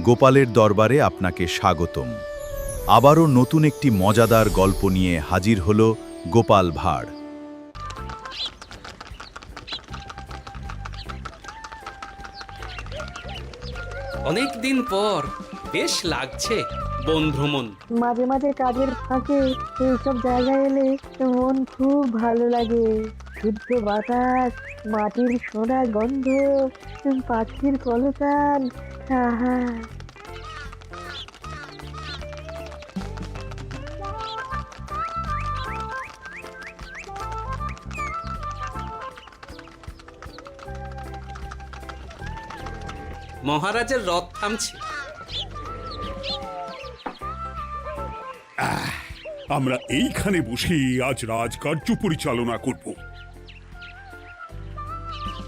গোপালের দরবারে আপনাকে স্বাগতম। আবারও নতুন একটি মজাদার গল্প নিয়ে হাজির হল গোপাল ভাঁড়। অনেক দিন পর বেশ লাগছে বন ভ্রমণ। মাঝে মাঝে কাজের ফাঁকে এইসব জায়গায় এলে মন খুব ভালো লাগে। শুদ্ধ বাতাস, মাটির সোনা গন্ধ, পাখির কলতান, আহা। মহারাজের রথ থামছে। আমরা এইখানে বসে আজ রাজকার্য পরিচালনা করব।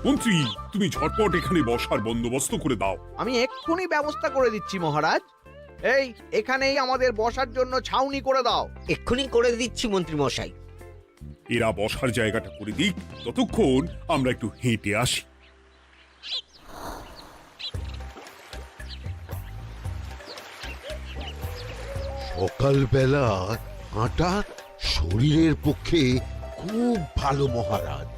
মন্ত্রী, তুমি ঝটপট এখানে বসার বন্দোবস্ত করে দাও। আমি এক্ষুনি ব্যবস্থা করে দিচ্ছি মহারাজ। এই এখানেই আমাদের বসার জন্য ছাউনি করে দাও। এক্ষুনি করে দিচ্ছি মন্ত্রী মশাই। এরা বসার জায়গাটা করে দিক, ততক্ষণ আমরা একটু হেঁটে আসি। সকালবেলা হাঁটা শরীরের পক্ষে খুব ভালো মহারাজ।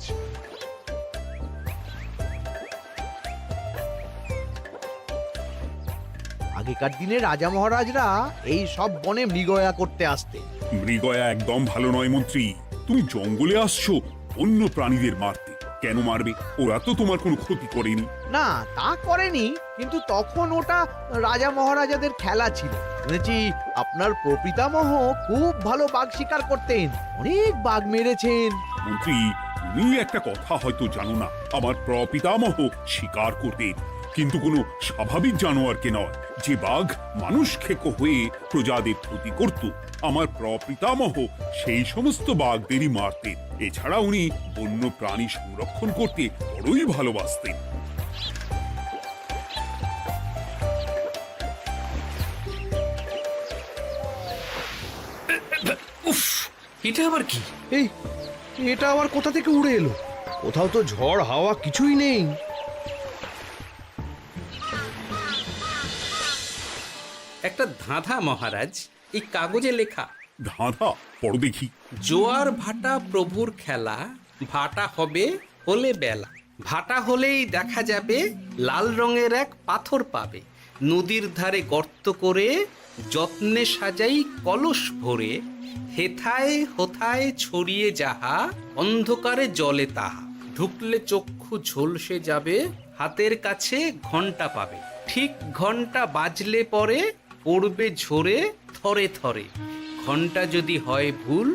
আগেকার দিনে রাজা মহারাজরা এই সব বনে মৃগয়া করতে আসতেন। মৃগয়া একদম ভালো নয় মন্ত্রী। তুমি জঙ্গলে আসছো অন্য প্রাণীদের মারতে। কেন মারবে? ওরা তো তোমার কোনো ক্ষতি করেনি। না, তা করেনি, কিন্তু তখন ওটা রাজা মহারাজাদের খেলা ছিল। শুনেছি আপনার প্রপিতামহ খুব ভালো বাঘ শিকার করতেন, অনেক বাঘ মেরেছেন। মন্ত্রী, তুমি একটা কথা হয়তো জানো না। আমার প্রপিতামহ শিকার করতেন, কিন্তু কোনো স্বাভাবিক জানোয়ারকে নয়, যে বাঘ মানুষ খেকো হয়ে প্রজাদের ক্ষতি করত। আমার প্রপিতামহ সেই সমস্ত বাঘদেরই মারতেন। এছাড়া উনি বন্য প্রাণী সংরক্ষণ করতে বড়ই ভালোবাসতেন। উফ, এটা আবার কি? এই এটা আবার কোথা থেকে উড়ে এলো? কোথাও তো ঝড় হাওয়া কিছুই নেই। একটা ধাঁধা মহারাজ, এই কাগজে লেখা। ধাঁধা পড়ো দেখি। জোয়ার ভাটা প্রভুর খেলা, ভাটা হবে হলে বেলা। ভাটা হলেই দেখা যাবে লাল রঙের এক পাথর পাবে। নদীর ধারে গর্ত করে যত্নে সাজাই কলস ভরে। হেথায় হোথায় ছড়িয়ে যাহা, অন্ধকারে জলে তাহা। ঢুকলে চক্ষু ঝলসে যাবে, হাতের কাছে ঘন্টা পাবে। ঠিক ঘন্টা বাজলে পরে পড়বে ঝরে থরে থরে। ঘন্টা যদি হয় ভুল,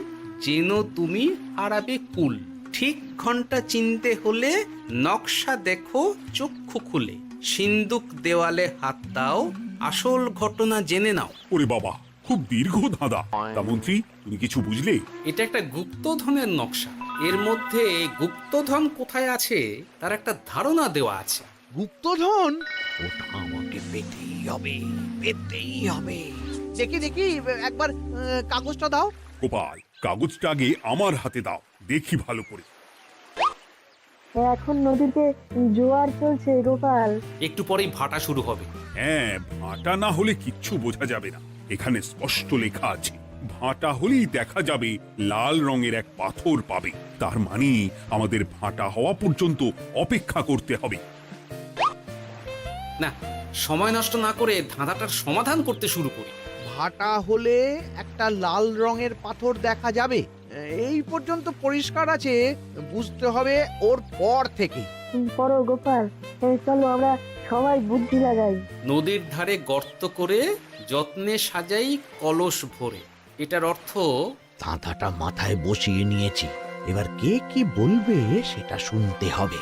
যেন তুমি হারাবে কুল। ঠিক ঘন্টা চিনতে হলে নকশা দেখো চক্ষু খুলে। সিন্দুক দেওয়ালে হাত দাও, আসল ঘটনা জেনে নাও। ওরে বাবা, খুব দীর্ঘ ধাঁধা। তা মন্ত্রী, তুমি কিছু বুঝলে? এটা একটা গুপ্তধনের নকশা। এর মধ্যে গুপ্তধন কোথায় আছে তার একটা ধারণা দেওয়া আছে। গুপ্তধন? ওটা আমাকে পেতেই হবে, পেতেই হবে। দেখি দেখি একবার কাগজটা দাও। গোপাল, কাগজটা আগে আমার হাতে দাও, দেখি ভালো করে। এখন নদীতে জোয়ার চলছে গোপাল। একটু পরেই ভাটা শুরু হবে। হ্যাঁ, ভাটা না হলে কিচ্ছু বোঝা যাবে না। এখানে স্পষ্ট লেখা আছে, ভাটা হলেই দেখা যাবে লাল রঙের এক পাথর পাবে। তার মানে আমাদের ভাটা হওয়া পর্যন্ত অপেক্ষা করতে হবে। না, সময় নষ্ট না করে ধাঁধাটার সমাধান করতে শুরু করি। ভাটা হলে একটা লাল রঙের পাথর দেখা যাবে, এই পর্যন্ত পরিষ্কার আছে। বুঝতে হবে ওর পর থেকে। পড়ো গোপাল, চলো আমরা সবাই বুদ্ধি লাগাই। নদীর ধারে গর্ত করে যত্নে সাজাই কলস ভরে। এটার অর্থ, ধাঁধাটা মাথায় বসিয়ে নিয়েছি, এবার কে কি বলবে সেটা শুনতে হবে।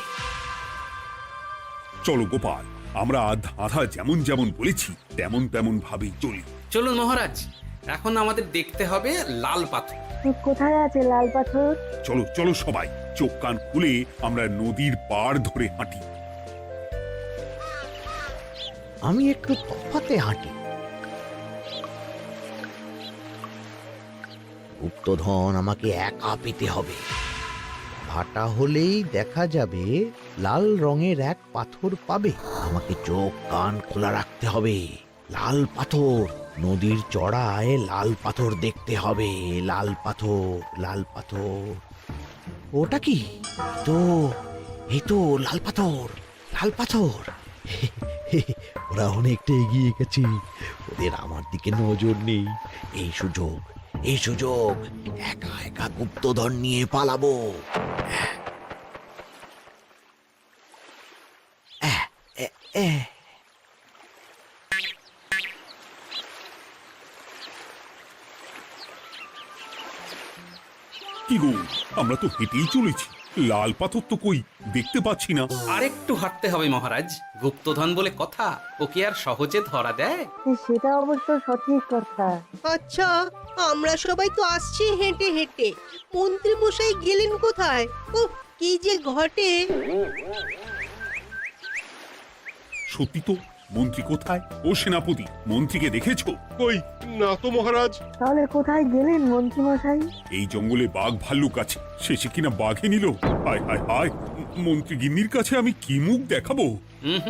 চলো গোপাল, আমরা ধাঁধা যেমন যেমন বলেছি তেমন তেমন ভাবেই চলি। চলুন মহারাজ, এখন আমাদের দেখতে হবে লাল পাথর। কোথায় আছে লাল পাথর? চলো চলো সবাই, চোখ কান খুলে আমরা নদীর পাড় ধরে হাঁটি। আমি একটু তফাতে হাঁটি। গুপ্তধন আমাকে একা পেতে হবে। ভাটা হলেই দেখা যাবে লাল রঙের এক পাথর পাবে। আমাকে চোখ কান খোলা রাখতে হবে। লাল পাথর, নদীর চড়ায় লাল পাথর দেখতে হবে। লাল পাথর, লাল পাথর। ওটা কি? তো এই তো লাল পাথর, লাল পাথর। ওরা অনেকটা এগিয়ে গেছে, ওদের আমার দিকে নজর নেই। এই সুযোগ, এই সুযোগ, একা একা গুপ্তধন নিয়ে পালাবো। কি গো, আমরা তো হেঁটেই চলেছি, লাল পাথর তো কই দেখতে পাচ্ছি না। আরেকটু হাঁটতে হবে মহারাজ, গুপ্তধন বলে কথা, ওকে আর সহজে ধরা দেয়? সেটা অবশ্য সঠিক কথা। আচ্ছা, আমরা সবাই তো আসছি হেঁটে হেঁটে, মন্ত্রী মশাই গেলেন কোথায়? ও কি যে ঘটে! সত্যি তো, মন্ত্রী কোথায়? ও সেনাপতি, মন্ত্রীকে দেখেছো? কই না তো মহারাজ। তাহলে কোথায় গেলেন মন্ত্রী মশাই? এই জঙ্গলে বাঘ ভাল্লুক আছে, শেষে কিনা বাঘে নিল। হায় হায় হায়, মন্ত্রী গিন্নির কাছে আমি কি মুখ দেখাবো? হুম,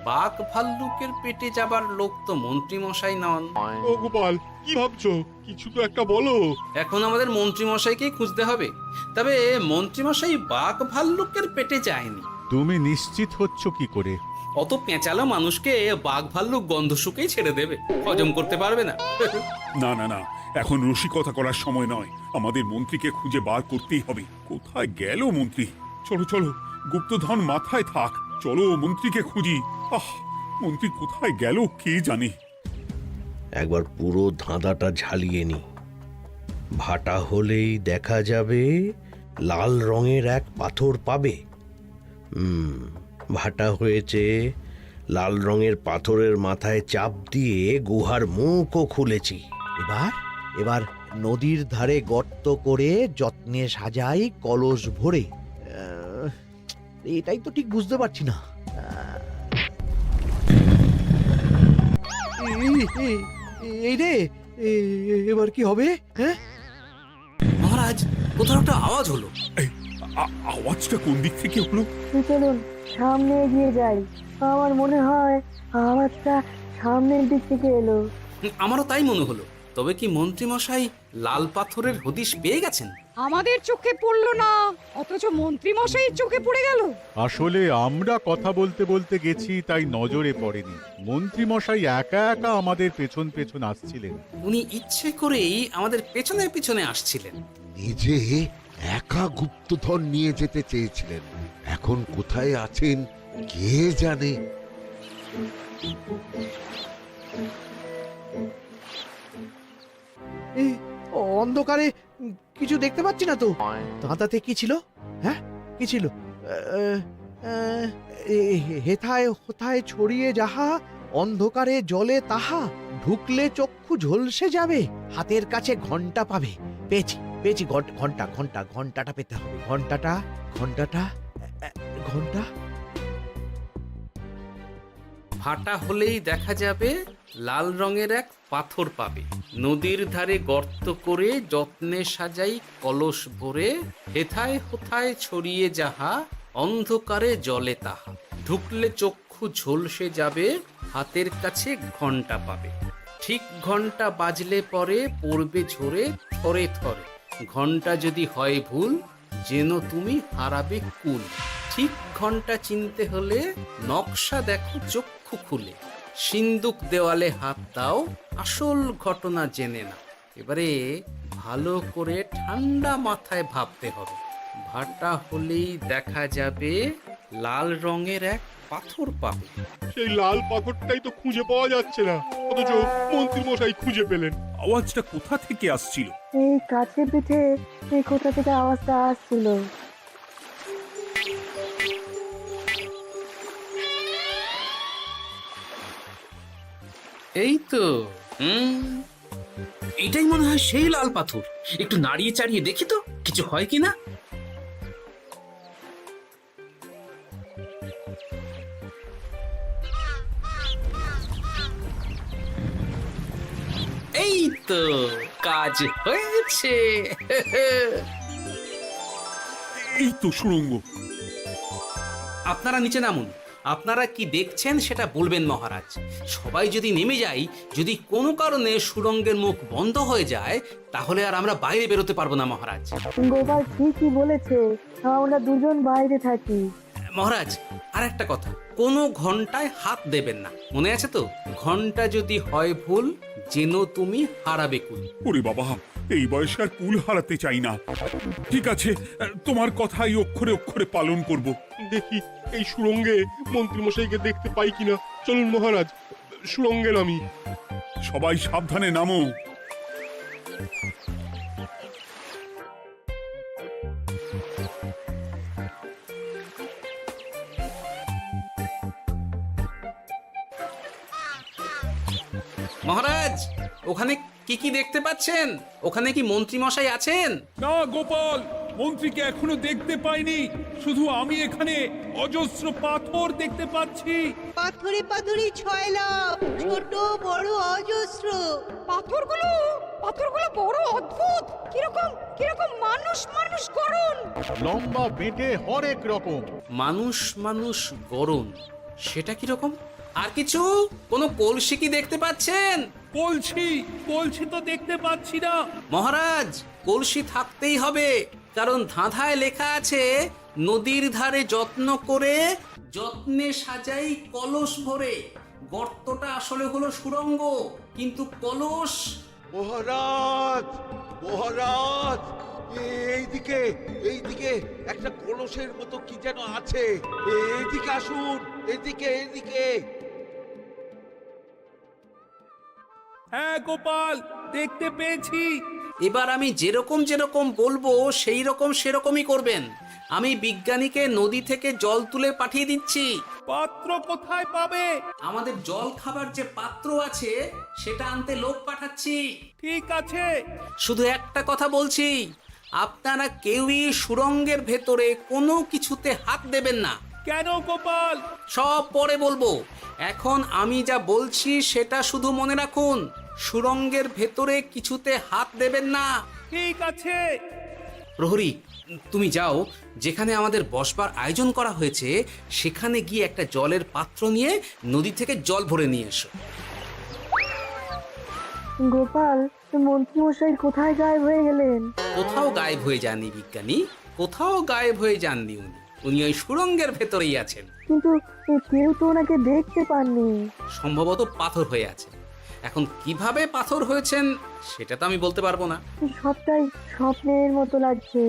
বাঘ ভাল্লুকের পেটে যাবার লোক তো মন্ত্রী মশাই নন। ও গোপাল, কি ভাবছো? কিছু তো একটা বলো। এখন আমাদের মন্ত্রী মশাইকেই খুঁজতে হবে। তবে মন্ত্রী মশাই বাঘ ভাল্লুকের পেটে যায়নি। তুমি নিশ্চিত হচ্ছ কি করে? অত পেঁচালো মানুষকে বাঘ ভাল্লুক গন্ধ শুকেই ছেড়ে দেবে, হজম করতে পারবে না। না না না, এখন রসিকতা করার সময় নয়, আমাদের মন্ত্রীকে খুঁজে বার করতেই হবে। কোথায় গেল মন্ত্রী? চলো চলো, গুপ্তধন মাথায় থাক, চলো মন্ত্রীকে খুঁজি। আহ, মন্ত্রী কোথায় গেল কে জানে। একবার পুরো ধাঁধাটা ঝালিয়ে নি। ভাটা হলেই দেখা যাবে লাল রঙের এক পাথর পাবে। ভাটা হয়েছে, লাল রঙের পাথরের মাথায় চাপ দিয়ে গুহার মুখও খুলেছি। এবার এবার নদীর ধারে গর্ত করে যত্নে সাজাই কলস ভরে। এটাই তো ঠিক বুঝতে পারছি না। এই রে, এবার কি হবে? হ্যাঁ, মহারাজ, কোথাও একটা আওয়াজ হলো। এই, আওয়াজটা কোন দিক থেকে হলো? চলুন সামনে এগিয়ে যাই। আমার মনে হয় আওয়াজটা সামনের দিক থেকে এলো। আমারও তাই মনে হলো। তবে কি মন্ত্রী মশাই লাল পাথরের হদিশ পেয়ে গেছেন? আমাদের চোখে পড়লো না, অথচ মন্ত্রী মশাইয়ের চোখে পড়ে গেল। আসলে আমরা কথা বলতে বলতে গেছি, তাই নজরে পড়েনি। মন্ত্রী মশাই একা একা আমাদের পেছন পেছন আসছিলেন। উনি ইচ্ছে করেই আমাদের পেছনে পেছনে আসছিলেন। নিজে একা গুপ্তধন নিয়ে যেতে চেয়েছিলেন, এখন কোথায় আছেন কে জানে। অন্ধকারে কিছু দেখতে পাচ্ছি না তো। দাঁতাতে কি ছিল? হ্যাঁ, কি ছিল? হেথায় হোথায় ছড়িয়ে যাহা, অন্ধকারে জলে তাহা, ঢুকলে চক্ষু ঝলসে যাবে, হাতের কাছে ঘন্টা পাবে। পেয়েছি পেয়েছি, ঘন্টা ঘন্টা ঘন্টাটা পেতে হবে। ঘন্টাটা ঘন্টাটা ঘন্টা। ভাটা হলেই দেখা যাবে লাল রঙের এক পাথর পাবে, নদীর ধারে গর্ত করে যত্নে সাজাই কলস ভরে, হেথায় হোথায় ছড়িয়ে যাহা, অন্ধকারে জলে তাহা, ঢুকলে চক্ষু ঝলসে যাবে, হাতের কাছে ঘন্টা পাবে। ঠিক ঘন্টা বাজলে পরে পড়বে ঝরে থরে থরে, ঘন্টা যদি হয় ভুল যেন তুমি হারাবে কুল। ঠিক ঘন্টা চিনতে হলে নকশা দেখো চক্ষু খুলে, সিন্দুক দেওয়ালে হাত দাও আসল ঘটনা জেনে না। এবারে ভালো করে ঠান্ডা মাথায় ভাবতে হবে। ভাটা হলেই দেখা যাবে লাল রঙের এক পাথর পাবে। সেই লাল পাথরটাই তো খুঁজে পাওয়া যাচ্ছে না, অথচ মন্ত্রী মশাই খুঁজে পেলেন। আওয়াজটা কোথা থেকে আসছিল? এই কাছে পিঠে এই কোথা থেকে আওয়াজটা আসছিল। এই তো, এটাই মনে হয় সেই লাল পাথর। একটু নাড়িয়ে চাড়িয়ে দেখি তো কিছু হয় কিনা। এই তো, কাজ হয়েছে। এই তো সুড়ঙ্গ। আপনারা নিচে নামুন, আপনারা কি দেখছেন সেটা বলবেন মহারাজ। সবাই যদি নেমে যাই, যদি কোনো কারণে সুড়ঙ্গের মুখ বন্ধ হয়ে যায়, তাহলে আর আমরা বাইরে বেরোতে পারবো না মহারাজ। গোপাল ঠিকই বলেছে, আমরা দুজন বাইরে থাকি। মহারাজ, আর একটা কথা, কোনো ঘন্টায় হাত দেবেন না, মনে আছে তো? ঘন্টা যদি হয় ভুল, যেন তুমি হারাবে কুল। ওরে বাবা, এই বয়সে আর কুল হারাতে চাই না। ঠিক আছে, তোমার কথাই অক্ষরে অক্ষরে পালন করব। দেখি এই সুরঙ্গে মন্ত্রীমশাইকে দেখতে পাই কিনা। চলুন মহারাজ, সুরঙ্গে নামি। সবাই সাবধানে নামো। মহারাজ, ওখানে কি কি দেখতে পাচ্ছেন? ওখানে কি মন্ত্রী মশাই আছেন? না গোপাল, মন্ত্রীকে এখনো দেখতে পাইনি। শুধু আমি এখানে অজস্র পাথর দেখতে পাচ্ছি। পাথরে পাথরে ছয় লাভ, ছোট বড় অজস্র। পাথরগুলো বড় অদ্ভুত, কিরকম কিরকম মানুষ মানুষ গড়ন। লম্বা বেটে হরেক রকম। মানুষ মানুষ গরম, সেটা কি রকম? আর কিছু? কোনো কলসি কি দেখতে পাচ্ছেন? কলসি তো দেখতে পাচ্ছি না। মহারাজ, কলসি থাকতেই হবে, কারণ ধাঁধায় লেখা আছে, নদীর ধারে যত্ন করে যত্নে সাজাই কলস ভরে। গর্তটা আসলে হলো সুড়ঙ্গ, কিন্তু কলস। মহারাজ, মহারাজ, এইদিকে এইদিকে একটা কলসের মতো কি যেন আছে। এইদিকে আসুন, এদিকে এদিকে। হ্যাঁ গোপাল, দেখতে পেয়েছি। এবার আমি যেরকম যেরকম বলবো সেই রকম সেরকমই করবেন। আমি বিজ্ঞানীকে নদী থেকে জল তুলে পাঠিয়ে দিচ্ছি। পাত্র কোথায় পাবে? আমাদের জল খাবার যে পাত্র আছে সেটা আনতে লোক পাঠাচ্ছি। ঠিক আছে। শুধু একটা কথা বলছি, আপনারা কেউই সুড়ঙ্গের ভেতরে কোনো কিছুতে হাত দেবেন না। কেন গোপাল? সব পরে বলবো, এখন আমি যা বলছি সেটা শুধু মনে রাখুন। সুড়ঙ্গের ভেতরে কিছুতে হাত দেবেন না। ঠিক আছে। প্রহরী, তুমি যাও, যেখানে আমাদের বসবার আয়োজন করা হয়েছে সেখানে গিয়ে একটা জলের পাত্র নিয়ে নদী থেকে জল ভরে নিয়ে এসো। গোপাল, মন্ত্রীমশাই কোথায় গায়েব হয়ে গেলেন? কোথাও গায়েব হয়ে যাননি বিজ্ঞানী, কোথাও গায়েব হয়ে যাননি উনি। উনি ওই সুড়ঙ্গের ভেতরেই আছেন। কিন্তু কেউ তো ওনাকে দেখতে পাননি। সম্ভবত পাথর হয়ে আছে। এখন কিভাবে পাথর হয়েছেন সেটা তো আমি বলতে পারবো না। সবটাই স্বপ্নের মতো লাগছে।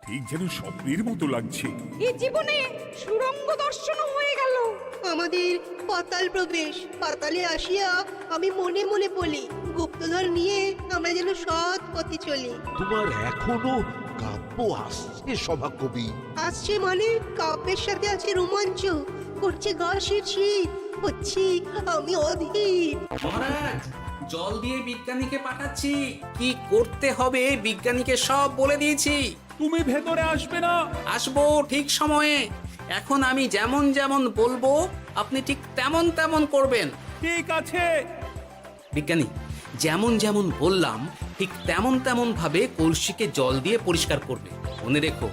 ঠিক যেন স্বপ্নের মতো লাগছে। এই জীবনে সুরঙ্গ দর্শন হয়ে গেল। আমাদের পাতাল প্রবেশ। পাতালে আসিয়া আমি মনে মনে বলি, গুপ্তধন নিয়ে আমরা যেন সৎ পথে চলি। তোমার এখনো কাব্য আসছে সভাকবি? আসছে মানে কাব্যের সাথে আছে রোমাঞ্চ, করছে গা শীত, হচ্ছি আমি অধীর। মহারাজ, জল দিয়ে বিজ্ঞানীকে পাঠাচ্ছি। কি করতে হবে বিজ্ঞানীকে সব বলে দিয়েছি। তুমি ভেতরে আসবে না? আসবো ঠিক সময়ে। এখন আমি যেমন যেমন বলবো আপনি ঠিক তেমন তেমন করবেন। ঠিক আছে। বিজ্ঞানী, যেমন যেমন বললাম ঠিক তেমন তেমন ভাবে কলসিকে জল দিয়ে পরিষ্কার করবে। মনে রেখো,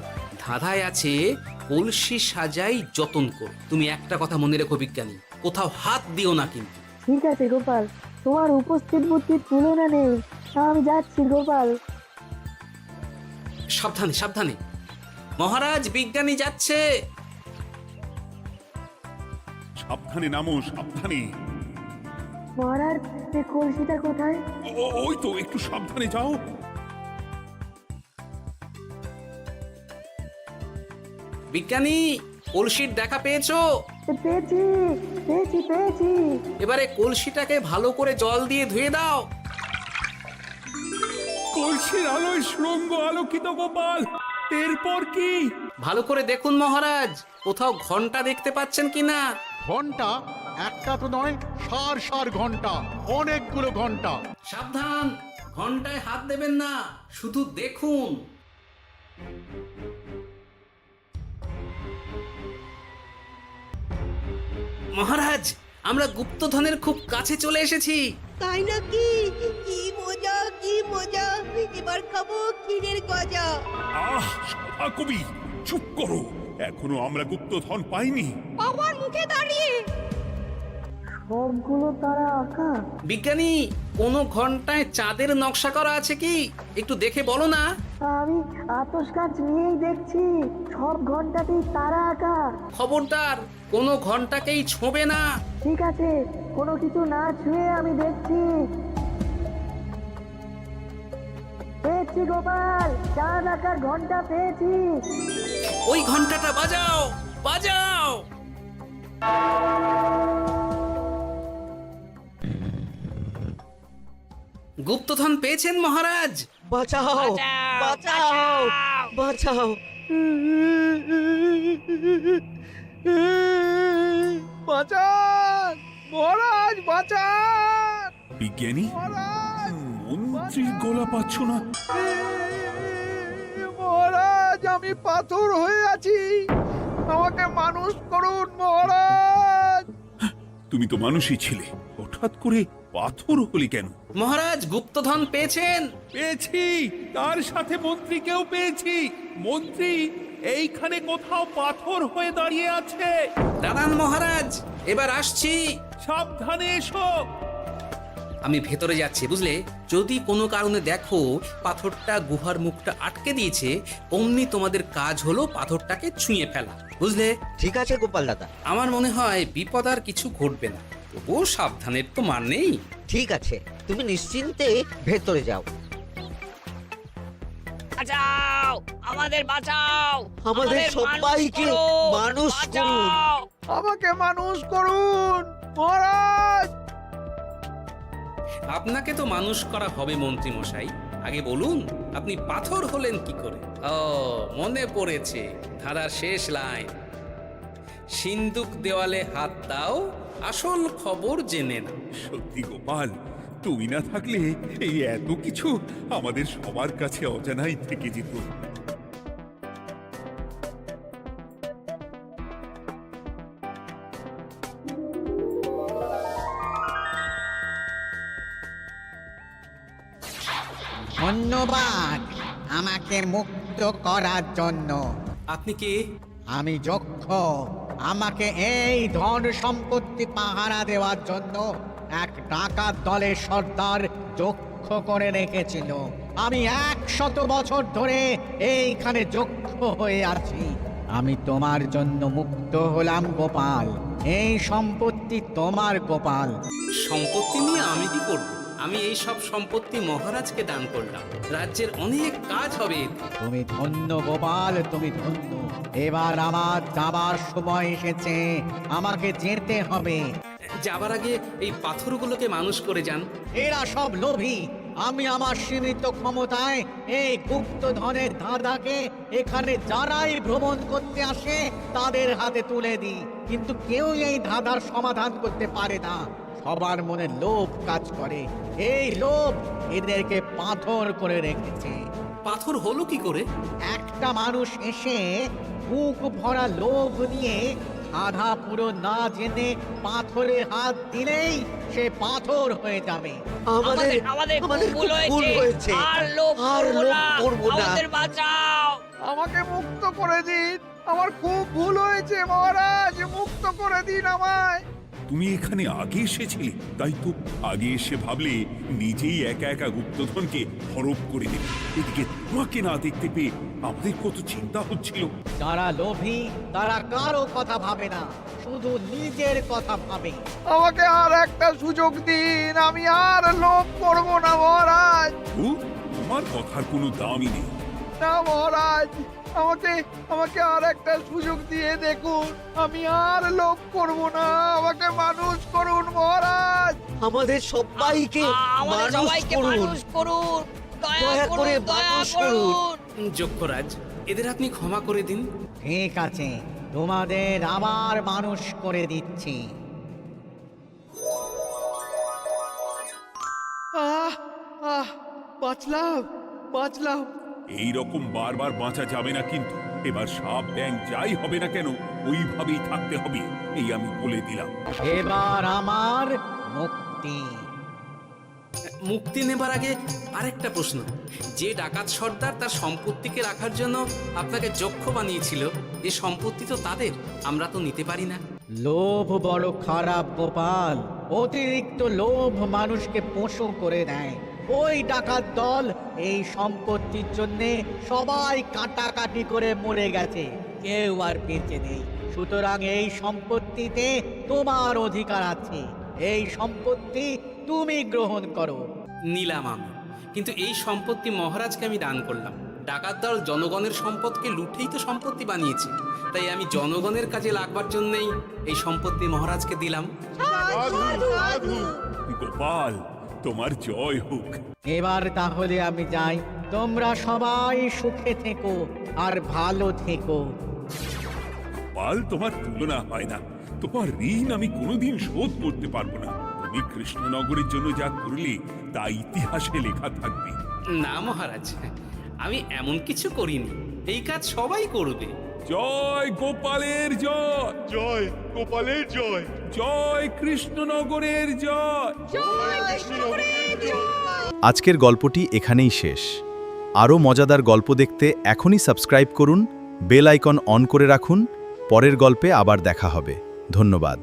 ধাঁধায় আছে কলসি সাজাই যতন কর। তুমি একটা কথা মনে রেখো বিজ্ঞানী, কোথাও হাত দিও না কিন্তু। ঠিক আছে গোপাল, তোমার উপস্থিত বুদ্ধির তুলনা নেই। আমি যাচ্ছি গোপাল। সাবধানে সাবধানে। মহারাজ, বিজ্ঞানী যাচ্ছে। সাবধানে নামো, সাবধানে। মহারাজ, এই কলসিটা কোথায়? ওই তো, একটু সাবধানে যাও। বিজ্ঞানী, কলসির দেখা পেয়েছো? পেয়েছি পেয়েছি পেয়েছি। এবারে কলসিটাকে ভালো করে জল দিয়ে ধুয়ে দাও। কলসির আলোয় সুড়ঙ্গ আলোকিত গোপাল। এরপর কি? ভালো করে দেখুন মহারাজ, কোথাও ঘন্টা দেখতে পাচ্ছেন কিনা। ঘন্টা? একটা তো নয়, সার সার ঘন্টা, অনেকগুলো ঘন্টা। সাবধান, ঘন্টায় হাত দেবেন না, শুধু দেখুন। মহারাজ, আমরা গুপ্তধনের খুব কাছে চলে এসেছি। তাই নাকি? কি মজা, কি মজা! এবার খাবো ক্ষীরের গজা। আহ, সভাকবি চুপ করো। এখনো আমরা গুপ্তধন পাইনি। বাবার মুখে দাঁড়িয়ে সবগুলো তারা আঁকা। বিজ্ঞানী, কোনো ঘন্টায় চাঁদের নকশা করা আছে কি? একটু দেখে বলো না। আমি আতস কাজ নিয়েই দেখছি, সব ঘন্টাতেই তারা আঁকা। খবরদার, কোনো ঘন্টাকেই ছোঁবে না। ঠিক আছে, কোনো কিছু না ছুঁয়ে আমি দেখছি। পেয়েছি গোপাল, চাঁদ আঁকার ঘন্টা পেয়েছি। ওই ঘন্টাটা বাজাও, বাজাও। গুপ্তধন পেয়েছেন মহারাজ? বাঁচাও বাঁচাও বাঁচাও। বাঁচান মহারাজ, বাঁচান বিজ্ঞানী, মহারাজ, মন্ত্রীর গলা পাচ্ছ না? মহারাজ, আমি পাথর হয়ে আছি, আমাকে মানুষ করুন মহারাজ। তুমি তো মানুষই ছিলে, হঠাৎ করে পাথর হলি কেন? মহারাজ, গুপ্তধন পেয়েছেন? পেয়েছি, তার সাথে মন্ত্রীকেও পেয়েছি। মন্ত্রী এইখানে কোথাও পাথর হয়ে দাঁড়িয়ে আছে। দাঁড়ান মহারাজ, এবার আসছি। সাবধানে এসো। আমি ভেতরে যাচ্ছি, বুঝলে? যদি কোনো কারণে দেখো পাথরটা গুহার মুখটা আটকে দিয়েছে, অমনি তোমাদের কাজ হলো পাথরটাকে ছুঁয়ে ফেলা, বুঝলে? ঠিক আছে গোপাল দাদা। আমার মনে হয় বিপদ আর কিছু ঘটবে না, তবুও সাবধানের তো মান নেই। ঠিক আছে, তুমি নিশ্চিন্তে ভেতরে যাও। বাঁচাও, আমাদের বাঁচাও, আমাদের সবাইকে মানুষ করুন। আমাকে মানুষ করুন মহারাজ। আপনাকে তো মানুষ করা হবে মন্ত্রী মশাই। আগে বলুন, আপনি পাথর হলেন কি করে? ও, মনে পড়েছে, ধারার শেষ লাইন। সিন্দুক দেওয়ালে হাত দাও, আসল খবর জেনে না। সত্যি গোপাল, তুমি না থাকলে এই এত কিছু আমাদের সবার কাছে অজানাই থেকে যেত। ধন্যবাদ আমাকে মুক্ত করার জন্য। আপনি কে? আমি যক্ষ। আমাকে এই ধন সম্পত্তি পাহারা দেওয়ার জন্য এক ডাকাত দলের সর্দার যক্ষ করে রেখেছিল। আমি 100 বছর ধরে এইখানে যক্ষ হয়ে আছি। আমি তোমার জন্য মুক্ত হলাম গোপাল। এই সম্পত্তি তোমার গোপাল। সম্পত্তি নিয়ে আমি কি করব? আমি এই সব সম্পত্তি মহারাজকে দান করলাম, রাজ্যের অনেক কাজ হবে এতে। তুমি ধন্য গোপাল, তুমি ধন্য। এবার আমার যাবার সময় এসেছে, আমাকে যেতে হবে। যাবার আগে এই পাথরগুলোকে মানুষ করে যান। এরা সব লোভী। আমি আমার সীমিত ক্ষমতায় এই গুপ্তধনের ধাঁধাকে এখানে যারাই ভ্রমণ করতে আসে তাদের হাতে তুলে দিই, কিন্তু কেউ এই ধাঁধার সমাধান করতে পারে না। সবার মনে লোভ কাজ করে, এই লোভ এদেরকে পাথর করে রেখেছে। পাথর হলো কি করে? একটা মানুষ এসে বুক ভরা লোভ নিয়ে আধা পুরো না জেনে পাথরে হাত দিলেই সে পাথর হয়ে যাবে। আমাদের আমাদের আমাদের ভুল ভুল হয়েছে। আর লোভ আর করবো লোভ না। করবো না। আমাদের বাঁচাও। আমাকে মুক্ত করে দিন, আমার খুব ভুল হয়েছে মহারাজ, মুক্ত করে দিন আমায়। তুমি এখানে আগে এসেছিলে, তাই তো আগে এসে ভাবলে নিজেই একা একা গুপ্তধনকে হরপ করে দেবে। এদিকে তোমাকে না দেখতে পেয়ে আমাদের কত চিন্তা হচ্ছিল। যারা লোভী তারা কারো কথা ভাবে না, শুধু নিজের কথা ভাবে। আমাকে আর একটা সুযোগ দিন, আমি আর লোভ করব না মহারাজ। ও, তোমার কথার কোনো দামই নেই। না মহারাজ, আমাকে আর একটা সুযোগ দিয়ে দেখুন, আমি আর লোভ করব না, আমাকে মানুষ করুন মহারাজ। আমাদের সবাইকে আমাদের মানুষ সবাইকে করুন। মানুষ করুন, দয়া দয়া করে করুন, দয়া মানুষ করুন। যক্ষরাজ, এদের আপনি ক্ষমা করে দিন। ঠিক আছে, তোমাদের আবার মানুষ করে দিচ্ছি। বাঁচলাম। এই রকম বারবার বাঁচা যাবে না কিন্তু। এবার সাপ ব্যাং যাই হবে না কেন ওইভাবেই থাকতে হবে, এই আমি বলে দিলাম। এবার আমার মুক্তি। মুক্তি নেবার আগে আরেকটা প্রশ্ন, যে ডাকাত সর্দার তার সম্পত্তিকে রাখার জন্য আপনাকে যক্ষ বানিয়েছিল, এ সম্পত্তি তো তাদের, আমরা তো নিতে পারি না। লোভ বড় খারাপ গোপাল, অতিরিক্ত লোভ মানুষকে পশু করে দেয়। ওই ডাকাত দল এই সম্পত্তির জন্যে সবাই কাটাকাটি করে মরে গেছে, কেউ আর বেঁচে নেই। সুতরাং এই সম্পত্তিতে তোমার অধিকার আছে, এই সম্পত্তি তুমি গ্রহণ করো। নিলাম আমি, কিন্তু এই সম্পত্তি মহারাজকে আমি দান করলাম। ডাকাত দল জনগণের সম্পদকে লুটেই তো সম্পত্তি বানিয়েছে, তাই আমি জনগণের কাজে লাগবার জন্যই এই সম্পত্তি মহারাজকে দিলাম। গোপাল, তোমার জয় হোক। এবার তাহলে আমি যাই, তোমরা সবাই সুখে থেকো আর ভালো থেকো। গোপাল, তোমার তুলনা হয় না। তোমার ঋণ আমি কোনোদিন শোধ করতে পারবো না। তুমি কৃষ্ণনগরের জন্য যা করলে তা ইতিহাসে লেখা থাকবে। না মহারাজ, আমি এমন কিছু করিনি, এই কাজ সবাই করবে। জয় গোপালের জয়, জয় গোপালের জয়, জয় কৃষ্ণনগরের জয়। আজকের গল্পটি এখানেই শেষ। আরও মজাদার গল্প দেখতে এখনই সাবস্ক্রাইব করুন, বেল আইকন অন করে রাখুন। পরের গল্পে আবার দেখা হবে। ধন্যবাদ।